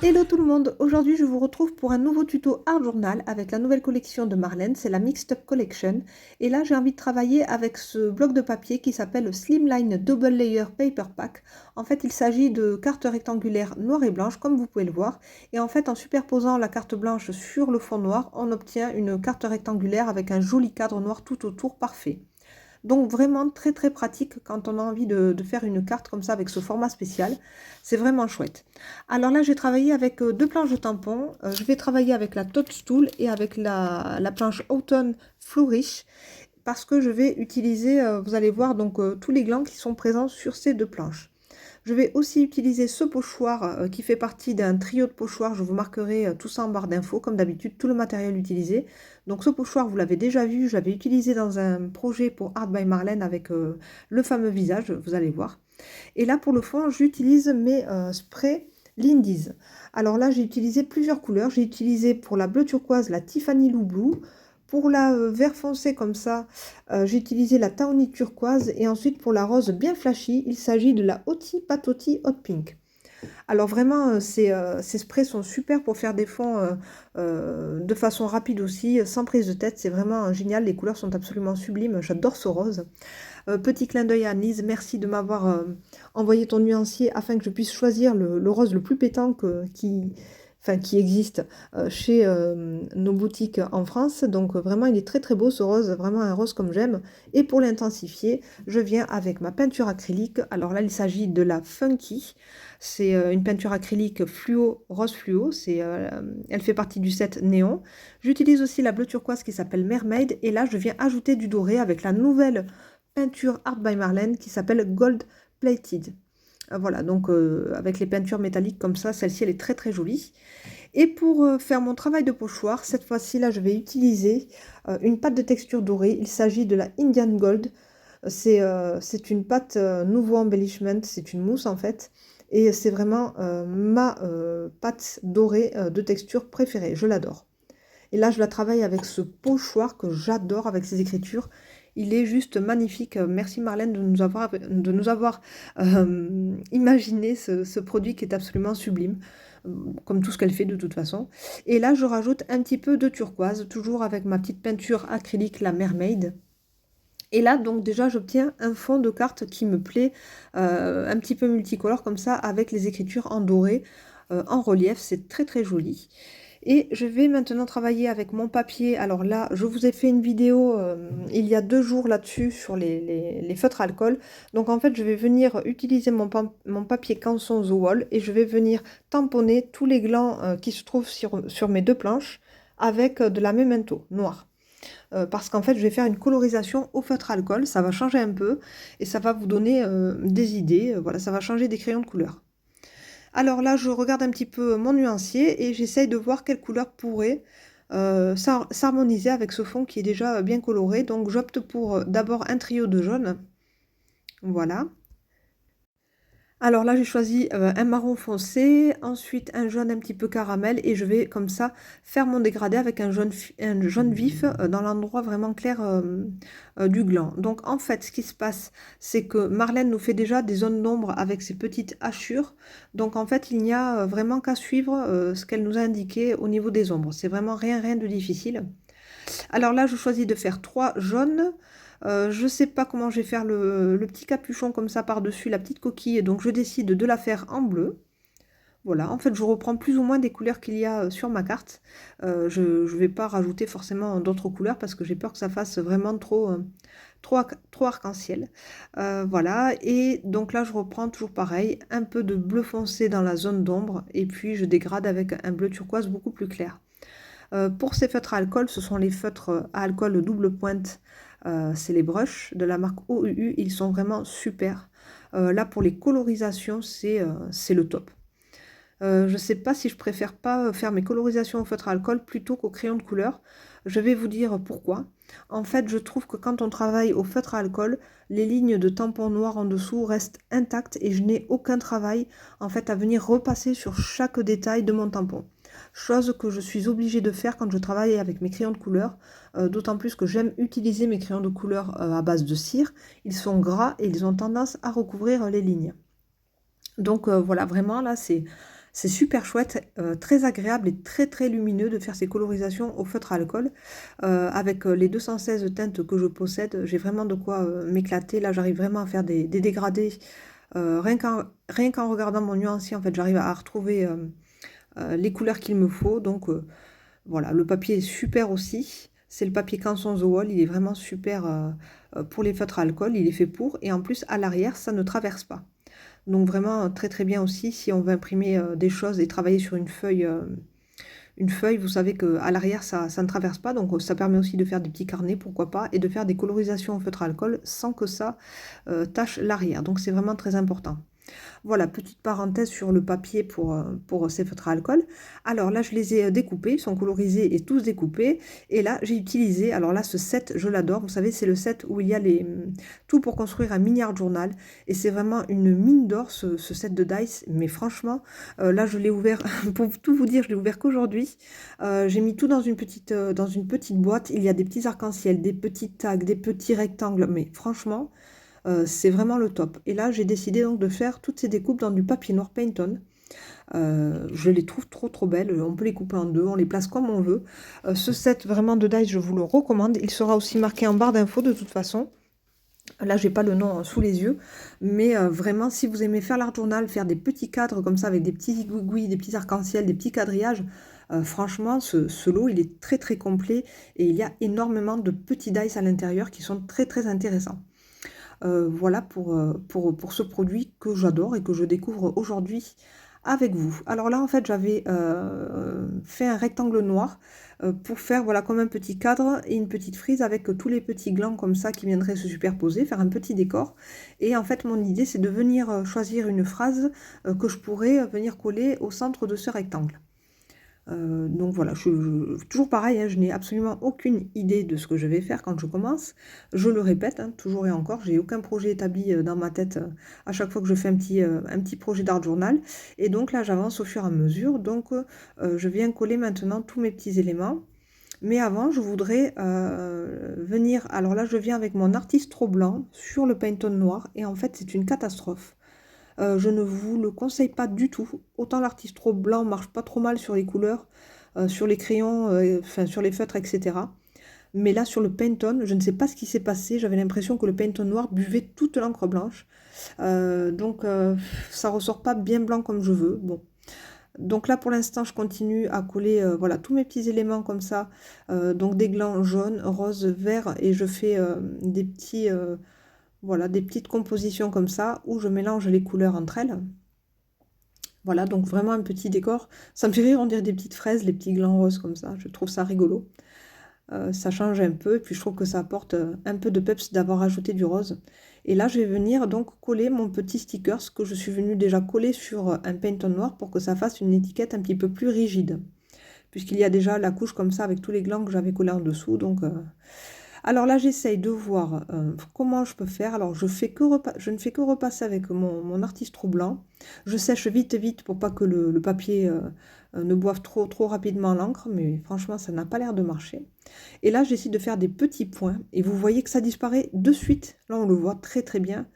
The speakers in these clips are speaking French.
Hello tout le monde, aujourd'hui je vous retrouve pour un nouveau tuto Art Journal avec la nouvelle collection de Marlène, c'est la Mixed Up Collection. Et là j'ai envie de travailler avec ce bloc de papier qui s'appelle le Slimline Double Layer Paper Pack. En fait il s'agit de cartes rectangulaires noires et blanches comme vous pouvez le voir. Et en fait en superposant la carte blanche sur le fond noir, on obtient une carte rectangulaire avec un joli cadre noir tout autour parfait. Donc vraiment très très pratique quand on a envie de faire une carte comme ça avec ce format spécial. C'est vraiment chouette. Alors là, j'ai travaillé avec deux planches de tampons. Je vais travailler avec la Toadstool et avec la planche Autumn Flourish parce que je vais utiliser, vous allez voir, donc tous les glands qui sont présents sur ces deux planches. Je vais aussi utiliser ce pochoir qui fait partie d'un trio de pochoirs. Je vous marquerai tout ça en barre d'infos, comme d'habitude, tout le matériel utilisé. Donc ce pochoir, vous l'avez déjà vu, je l'avais utilisé dans un projet pour Art by Marlène avec le fameux visage, vous allez voir. Et là, pour le fond, j'utilise mes sprays Lindy's. Alors là, j'ai utilisé plusieurs couleurs. J'ai utilisé pour la bleu turquoise la Tiffany Lou Blue. Pour la vert foncé comme ça, j'ai utilisé la Tawny turquoise. Et ensuite, pour la rose bien flashy, il s'agit de la Hoti Patoti Hot Pink. Alors vraiment, ces sprays sont super pour faire des fonds de façon rapide aussi, sans prise de tête. C'est vraiment génial. Les couleurs sont absolument sublimes. J'adore ce rose. Petit clin d'œil à Annelise, merci de m'avoir envoyé ton nuancier afin que je puisse choisir le rose le plus pétant qui existe chez nos boutiques en France. Donc vraiment, il est très très beau ce rose, vraiment un rose comme j'aime. Et pour l'intensifier, je viens avec ma peinture acrylique. Alors là, il s'agit de la Funky. C'est une peinture acrylique fluo, rose fluo. Elle fait partie du set néon. J'utilise aussi la bleu turquoise qui s'appelle Mermaid. Et là, je viens ajouter du doré avec la nouvelle peinture Art by Marlène qui s'appelle Gold Plated. Voilà, donc avec les peintures métalliques comme ça, celle-ci elle est très très jolie. Et pour faire mon travail de pochoir, cette fois-ci là je vais utiliser une pâte de texture dorée. Il s'agit de la Indian Gold. C'est une pâte nouveau embellishment, c'est une mousse en fait. Et c'est vraiment ma pâte dorée de texture préférée, je l'adore. Et là, je la travaille avec ce pochoir que j'adore avec ses écritures. Il est juste magnifique. Merci Marlène de nous avoir imaginé ce produit qui est absolument sublime, comme tout ce qu'elle fait de toute façon. Et là, je rajoute un petit peu de turquoise, toujours avec ma petite peinture acrylique, la Mermaid. Et là, donc déjà, j'obtiens un fond de carte qui me plaît, un petit peu multicolore comme ça, avec les écritures en doré, en relief. C'est très très joli. Et je vais maintenant travailler avec mon papier. Alors là, je vous ai fait une vidéo il y a 2 jours là-dessus sur les feutres alcool. Donc en fait, je vais venir utiliser mon papier Canson The Wall et je vais venir tamponner tous les glands qui se trouvent sur mes deux planches avec de la Memento noire. Parce qu'en fait, je vais faire une colorisation au feutre alcool. Ça va changer un peu et ça va vous donner des idées. Voilà, ça va changer des crayons de couleur. Alors là, je regarde un petit peu mon nuancier et j'essaye de voir quelle couleur pourrait s'harmoniser avec ce fond qui est déjà bien coloré. Donc j'opte pour d'abord un trio de jaune. Voilà. Alors là, j'ai choisi un marron foncé, ensuite un jaune un petit peu caramel et je vais comme ça faire mon dégradé avec un jaune vif dans l'endroit vraiment clair du gland. Donc en fait, ce qui se passe, c'est que Marlène nous fait déjà des zones d'ombre avec ses petites hachures. Donc en fait, il n'y a vraiment qu'à suivre ce qu'elle nous a indiqué au niveau des ombres. C'est vraiment rien de difficile. Alors là, je choisis de faire 3 jaunes. Je ne sais pas comment je vais faire le petit capuchon comme ça par-dessus la petite coquille, donc je décide de la faire en bleu. Voilà, en fait, je reprends plus ou moins des couleurs qu'il y a sur ma carte. Je ne vais pas rajouter forcément d'autres couleurs parce que j'ai peur que ça fasse vraiment trop arc-en-ciel. Voilà, et donc là, je reprends toujours pareil, un peu de bleu foncé dans la zone d'ombre et puis je dégrade avec un bleu turquoise beaucoup plus clair. Pour ces feutres à alcool, ce sont les feutres à alcool double pointe. C'est les brushes de la marque OUU. Ils sont vraiment super. Là, pour les colorisations, c'est le top. Je ne sais pas si je préfère pas faire mes colorisations au feutre à alcool plutôt qu'au crayon de couleur. Je vais vous dire pourquoi. En fait, je trouve que quand on travaille au feutre à alcool, les lignes de tampon noir en dessous restent intactes et je n'ai aucun travail en fait à venir repasser sur chaque détail de mon tampon. Chose que je suis obligée de faire quand je travaille avec mes crayons de couleur, d'autant plus que j'aime utiliser mes crayons de couleur à base de cire. Ils sont gras et ils ont tendance à recouvrir les lignes. Donc voilà, vraiment là, C'est super chouette, très agréable et très très lumineux de faire ces colorisations au feutre à alcool. Avec les 216 teintes que je possède, j'ai vraiment de quoi m'éclater. Là, j'arrive vraiment à faire des dégradés. Rien qu'en regardant mon nuancier, en fait, j'arrive à retrouver les couleurs qu'il me faut. Donc voilà, le papier est super aussi. C'est le papier Canson The Wall, il est vraiment super pour les feutres à alcool, il est fait pour. Et en plus, à l'arrière, ça ne traverse pas. Donc vraiment très très bien aussi si on veut imprimer des choses et travailler sur une feuille, vous savez qu'à l'arrière ça ne traverse pas, donc ça permet aussi de faire des petits carnets, pourquoi pas, et de faire des colorisations au feutre à alcool sans que ça tâche l'arrière. Donc c'est vraiment très important. Voilà, petite parenthèse sur le papier pour ces feutres à alcool. Alors là, je les ai découpés, ils sont colorisés et tous découpés. Et là, j'ai utilisé, alors là, ce set, je l'adore. Vous savez, c'est le set où il y a tout pour construire un mini art journal. Et c'est vraiment une mine d'or, ce set de dice. Mais franchement, là, je l'ai ouvert, pour tout vous dire, je l'ai ouvert qu'aujourd'hui. J'ai mis tout dans une petite boîte. Il y a des petits arcs-en-ciel, des petits tags, des petits rectangles. Mais franchement... c'est vraiment le top. Et là, j'ai décidé donc de faire toutes ces découpes dans du papier noir Painton. Je les trouve trop trop belles. On peut les couper en deux, on les place comme on veut. Ce set vraiment de dice, je vous le recommande. Il sera aussi marqué en barre d'infos de toute façon. Là, j'ai pas le nom sous les yeux, mais vraiment, si vous aimez faire l'art journal, faire des petits cadres comme ça avec des petits aiguilles, des petits arcs-en-ciel, des petits quadrillages, franchement, ce lot, il est très très complet et il y a énormément de petits dice à l'intérieur qui sont très très intéressants. Voilà pour ce produit que j'adore et que je découvre aujourd'hui avec vous. Alors là, en fait, j'avais fait un rectangle noir pour faire, voilà, comme un petit cadre et une petite frise avec tous les petits glands comme ça qui viendraient se superposer, faire un petit décor. Et en fait, mon idée, c'est de venir choisir une phrase que je pourrais venir coller au centre de ce rectangle. Donc voilà, toujours pareil, hein, je n'ai absolument aucune idée de ce que je vais faire quand je commence. Je le répète, hein, toujours et encore, j'ai aucun projet établi dans ma tête à chaque fois que je fais un petit projet d'art journal. Et donc là, j'avance au fur et à mesure. Donc je viens coller maintenant tous mes petits éléments. Mais avant, je voudrais venir... Alors là, je viens avec mon Artistro blanc sur le Painton noir. Et en fait, c'est une catastrophe. Je ne vous le conseille pas du tout. Autant l'artistro blanc marche pas trop mal sur les couleurs, sur les crayons, enfin sur les feutres, etc. Mais là, sur le Pantone, je ne sais pas ce qui s'est passé. J'avais l'impression que le Pantone noir buvait toute l'encre blanche. Donc, ça ressort pas bien blanc comme je veux. Bon. Donc là, pour l'instant, je continue à coller voilà, tous mes petits éléments comme ça. Donc des glands jaunes, roses, verts. Et je fais des petits... voilà, des petites compositions comme ça, où je mélange les couleurs entre elles. Voilà, donc vraiment un petit décor. Ça me fait rire, on dirait des petites fraises, les petits glands roses comme ça. Je trouve ça rigolo. Ça change un peu, et puis je trouve que ça apporte un peu de peps d'avoir ajouté du rose. Et là, je vais venir donc coller mon petit sticker, que je suis venue déjà coller sur un Pantone noir pour que ça fasse une étiquette un petit peu plus rigide. Puisqu'il y a déjà la couche comme ça avec tous les glands que j'avais collés en dessous, donc... Alors là, j'essaye de voir comment je peux faire. Alors, je ne fais que repasser avec mon Artistro blanc. Je sèche vite, vite pour pas que le papier ne boive trop, trop rapidement l'encre. Mais franchement, ça n'a pas l'air de marcher. Et là, j'essaie de faire des petits points. Et vous voyez que ça disparaît de suite. Là, on le voit très, très bien.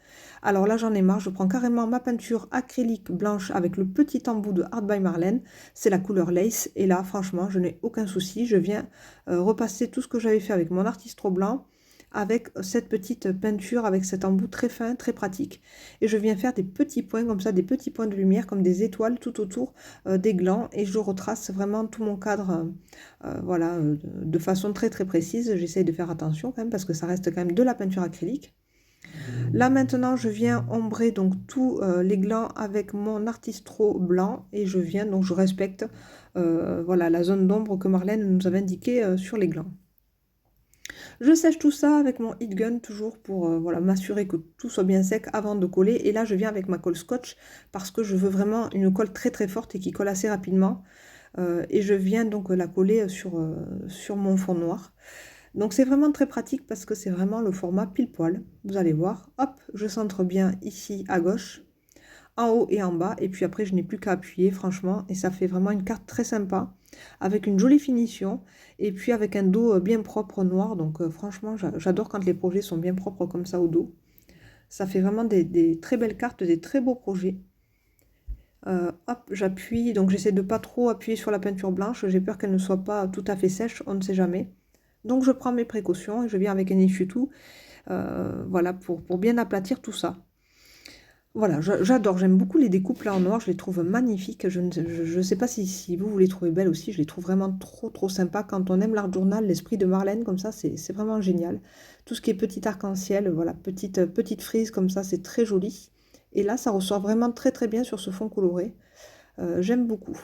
Alors là, j'en ai marre. Je prends carrément ma peinture acrylique blanche avec le petit embout de Art by Marlène. C'est la couleur Lace. Et là, franchement, je n'ai aucun souci. Je viens repasser tout ce que j'avais fait avec mon Artistro blanc avec cette petite peinture, avec cet embout très fin, très pratique. Et je viens faire des petits points comme ça, des petits points de lumière, comme des étoiles tout autour des glands. Et je retrace vraiment tout mon cadre voilà, de façon très très précise. J'essaye de faire attention quand même, parce que ça reste quand même de la peinture acrylique. Là maintenant, je viens ombrer donc tous les glands avec mon Artistro blanc. Et je viens, donc je respecte voilà, la zone d'ombre que Marlène nous avait indiquée sur les glands. Je sèche tout ça avec mon heat gun toujours pour voilà, m'assurer que tout soit bien sec avant de coller. Et là, je viens avec ma colle scotch parce que je veux vraiment une colle très très forte et qui colle assez rapidement. Et je viens donc la coller sur mon fond noir. Donc c'est vraiment très pratique parce que c'est vraiment le format pile poil. Vous allez voir, hop, je centre bien ici à gauche, en haut et en bas. Et puis après, je n'ai plus qu'à appuyer, franchement. Et ça fait vraiment une carte très sympa, avec une jolie finition. Et puis avec un dos bien propre noir. Donc franchement, j'adore quand les projets sont bien propres comme ça au dos. Ça fait vraiment des très belles cartes, des très beaux projets. Hop, j'appuie, donc j'essaie de pas trop appuyer sur la peinture blanche, j'ai peur qu'elle ne soit pas tout à fait sèche, on ne sait jamais. Donc je prends mes précautions et je viens avec un essuie-tout, voilà, pour bien aplatir tout ça. Voilà, j'adore, j'aime beaucoup les découpes là en noir, je les trouve magnifiques. Je ne sais pas si vous les trouvez belles aussi, je les trouve vraiment trop sympas. Quand on aime l'art journal, l'esprit de Marlène comme ça, c'est vraiment génial. Tout ce qui est petit arc-en-ciel, voilà, petite frise comme ça, c'est très joli. Et là, ça ressort vraiment très bien sur ce fond coloré. J'aime beaucoup.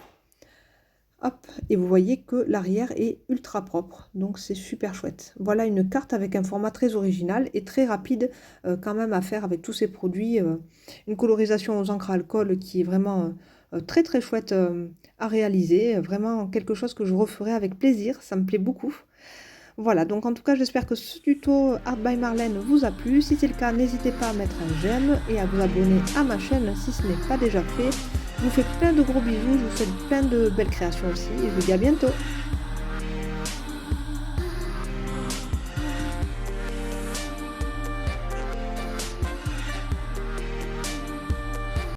Hop, et vous voyez que l'arrière est ultra propre, donc c'est super chouette. Voilà une carte avec un format très original et très rapide quand même à faire avec tous ces produits. Une colorisation aux encres à alcool qui est vraiment très chouette à réaliser. Vraiment quelque chose que je referai avec plaisir, ça me plaît beaucoup. Voilà, donc en tout cas j'espère que ce tuto Art by Marlène vous a plu. Si c'est le cas, n'hésitez pas à mettre un j'aime et à vous abonner à ma chaîne si ce n'est pas déjà fait. Je vous fais plein de gros bisous, je vous souhaite plein de belles créations aussi et je vous dis à bientôt.